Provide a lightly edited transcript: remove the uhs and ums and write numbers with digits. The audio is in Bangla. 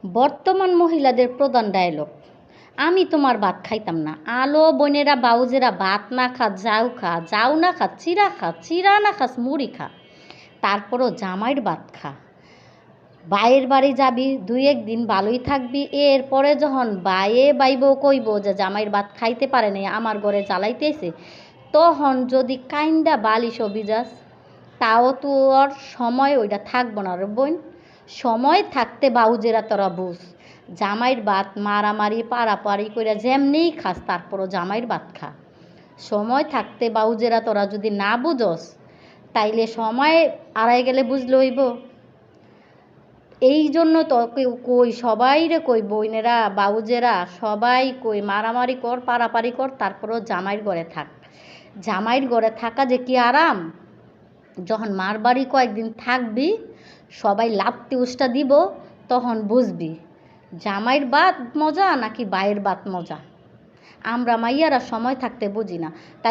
বর্তমান মহিলাদের প্রধান ডায়লগ, আমি তোমার ভাত খাইতাম না। আলো বোনেরা বাউজেরা ভাত না খা, যাও না খা, চিরা না খাস মুড়ি খা, তারপরও জামাইয়ের ভাত খা। বাইয়ের বাড়ি যাবি, 2-1 দিন ভালোই থাকবি, এরপরে যখন বাইবও কইব যে জামাইয়ের ভাত খাইতে পারে নাই, আমার ঘরে জ্বালাইতেছে, তখন যদি কাইন্দা বালিশও ভিজাস, তাও তোর সময় ওইটা থাকবো না রে বোন। সময় থাকতে বাউজেরা তোরা বুঝ, জামাইয়ের ভাত মারামারি পাড়াপাড়ি করে যেমনিই খাস, তারপরও জামাইয়ের ভাত খা। সময় থাকতে বাউজেরা তোরা যদি না বুঝস, তাইলে সময় আড়াই গেলে বুঝলে হইব। এই জন্য তো কই সবাই রে কই, বইনেরা বাউজেরা সবাই কই মারামারি কর পাড়াপাড়ি কর, তারপরও জামাইয়ের ঘরে থাক। জামাইয়ের ঘরে থাকা যে কি আরাম, যখন মার বাড়ি কয়েকদিন থাকবি, সবাই লাত্তি উষ্টা দিব, তখন বুঝবি জামাইয়ের ভাত মজা নাকি বাইয়ের ভাত মজা। আমরা মাইয়ারা সময় থাকতে বুঝি না। তাই